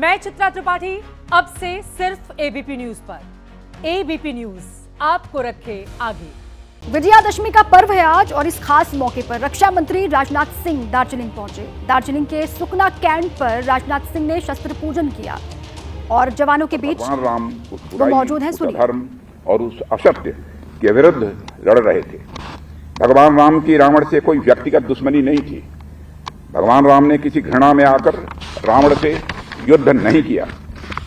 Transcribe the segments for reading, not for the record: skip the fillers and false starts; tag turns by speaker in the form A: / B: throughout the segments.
A: मैं चित्रा त्रिपाठी, अब से सिर्फ एबीपी न्यूज पर। एबीपी न्यूज आपको रखे आगे।
B: विजयादशमी का पर्व है आज और इस खास मौके पर रक्षा मंत्री राजनाथ सिंह दार्जिलिंग पहुंचे। दार्जिलिंग के सुकना कैंप पर राजनाथ सिंह ने शस्त्र पूजन किया और जवानों के बीच
C: राम
B: वो मौजूद हैं। सुनिए।
C: धर्म और उस असत्य के विरुद्ध लड़ रहे थे। भगवान राम की रावण से कोई व्यक्तिगत दुश्मनी नहीं थी। भगवान राम ने किसी घृणा में आकर रावण से युद्ध नहीं किया,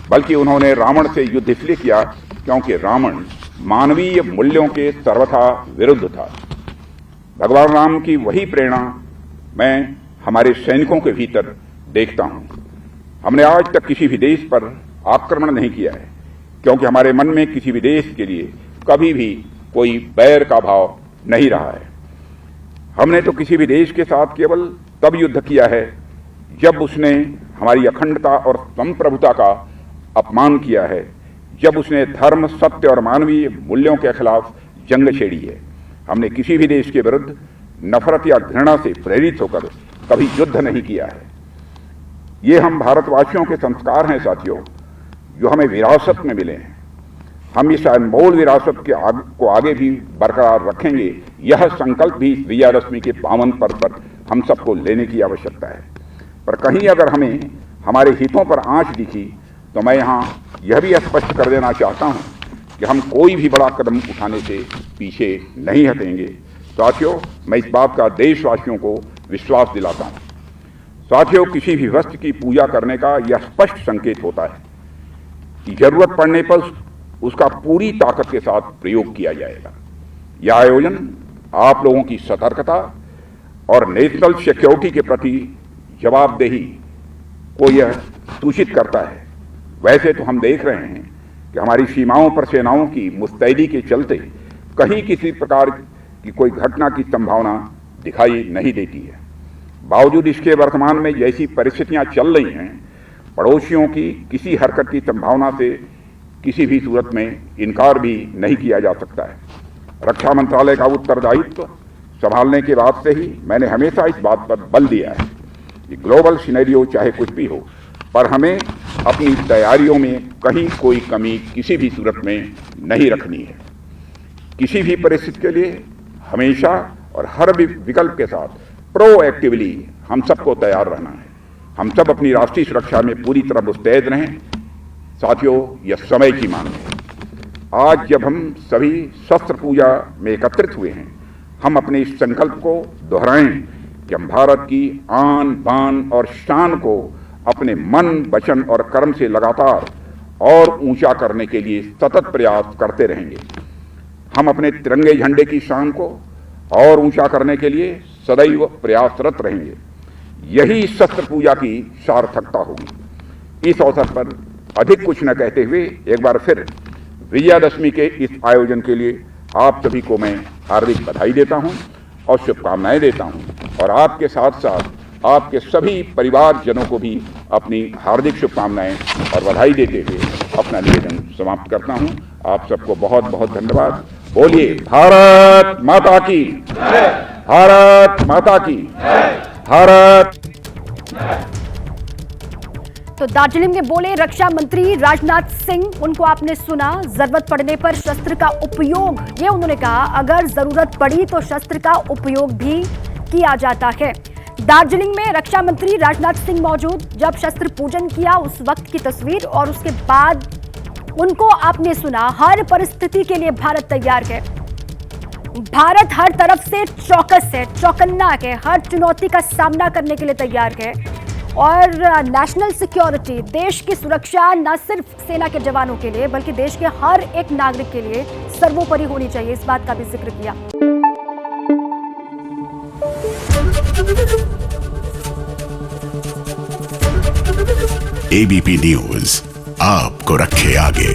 C: बल्कि उन्होंने रावण से युद्ध इसलिए किया क्योंकि रावण मानवीय मूल्यों के सर्वथा विरुद्ध था। भगवान राम की वही प्रेरणा मैं हमारे सैनिकों के भीतर देखता हूं। हमने आज तक किसी भी देश पर आक्रमण नहीं किया है, क्योंकि हमारे मन में किसी भी देश के लिए कभी भी कोई बैर का भाव नहीं रहा है। हमने तो किसी भी देश के साथ केवल तब युद्ध किया है जब उसने हमारी अखंडता और संप्रभुता का अपमान किया है, जब उसने धर्म, सत्य और मानवीय मूल्यों के खिलाफ जंग छेड़ी है। हमने किसी भी देश के विरुद्ध नफरत या घृणा से प्रेरित होकर कभी युद्ध नहीं किया है। ये हम भारतवासियों के संस्कार हैं साथियों, जो हमें विरासत में मिले हैं। हम इस अनमोल विरासत को आगे भी बरकरार रखेंगे। यह संकल्प भी विजयादशमी के पावन पर्व पर हम सबको लेने की आवश्यकता है। पर कहीं अगर हमें हमारे हितों पर आंच दिखी तो मैं यहाँ यह भी स्पष्ट कर देना चाहता हूँ कि हम कोई भी बड़ा कदम उठाने से पीछे नहीं हटेंगे। साथियों, मैं इस बात का देशवासियों को विश्वास दिलाता हूँ। साथियों, किसी भी वस्तु की पूजा करने का यह स्पष्ट संकेत होता है कि जरूरत पड़ने पर उसका पूरी ताकत के साथ प्रयोग किया जाएगा। यह आयोजन आप लोगों की सतर्कता और नेशनल सिक्योरिटी के प्रति जवाबदेही को यह सूचित करता है। वैसे तो हम देख रहे हैं कि हमारी सीमाओं पर सेनाओं की मुस्तैदी के चलते कहीं किसी प्रकार की कोई घटना की संभावना दिखाई नहीं देती है। बावजूद इसके वर्तमान में जैसी परिस्थितियां चल रही हैं, पड़ोसियों की किसी हरकत की संभावना से किसी भी सूरत में इनकार भी नहीं किया जा सकता है। रक्षा मंत्रालय का उत्तरदायित्व संभालने के बाद से ही मैंने हमेशा इस बात पर बल दिया है कि ग्लोबल सिनेरियो चाहे कुछ भी हो, पर हमें अपनी तैयारियों में कहीं कोई कमी किसी भी सूरत में नहीं रखनी है। किसी भी परिस्थिति के लिए हमेशा और हर विकल्प के साथ प्रोएक्टिवली हम सबको तैयार रहना है। हम सब अपनी राष्ट्रीय सुरक्षा में पूरी तरह मुस्तैद रहें। साथियों, यह समय की मांग है। आज जब हम सभी शस्त्र पूजा में एकत्रित हुए हैं, हम अपने इस संकल्प को दोहराएं कि हम भारत की आन, बान और शान को अपने मन, वचन और कर्म से लगातार और ऊंचा करने के लिए सतत प्रयास करते रहेंगे। हम अपने तिरंगे झंडे की शान को और ऊंचा करने के लिए सदैव प्रयासरत रहेंगे। यही शस्त्र पूजा की सार्थकता होगी। इस अवसर पर अधिक कुछ न कहते हुए एक बार फिर विजयादशमी के इस आयोजन के लिए आप सभी को मैं हार्दिक बधाई देता हूं और शुभकामनाएं देता हूं, और आपके साथ साथ आपके सभी परिवारजनों को भी अपनी हार्दिक शुभकामनाएं और बधाई देते हुए अपना निवेदन समाप्त करता हूं। आप सबको बहुत बहुत धन्यवाद। बोलिए भारत माता की, भारत माता की, भारत।
B: तो दार्जिलिंग में बोले रक्षा मंत्री राजनाथ सिंह। उनको आपने सुना। जरूरत पड़ने पर शस्त्र का उपयोग, ये उन्होंने कहा, अगर जरूरत पड़ी तो शस्त्र का उपयोग भी किया जाता है। दार्जिलिंग में रक्षा मंत्री राजनाथ सिंह मौजूद। जब शस्त्र पूजन किया उस वक्त की तस्वीर और उसके बाद उनको आपने सुना। हर परिस्थिति के लिए भारत तैयार है। भारत हर तरफ से चौकस है, चौकन्ना है, हर चुनौती का सामना करने के लिए तैयार है। और नेशनल सिक्योरिटी, देश की सुरक्षा न सिर्फ सेना के जवानों के लिए बल्कि देश के हर एक नागरिक के लिए सर्वोपरि होनी चाहिए। इस बात का भी जिक्र किया।
D: एबीपी न्यूज आपको रखे आगे।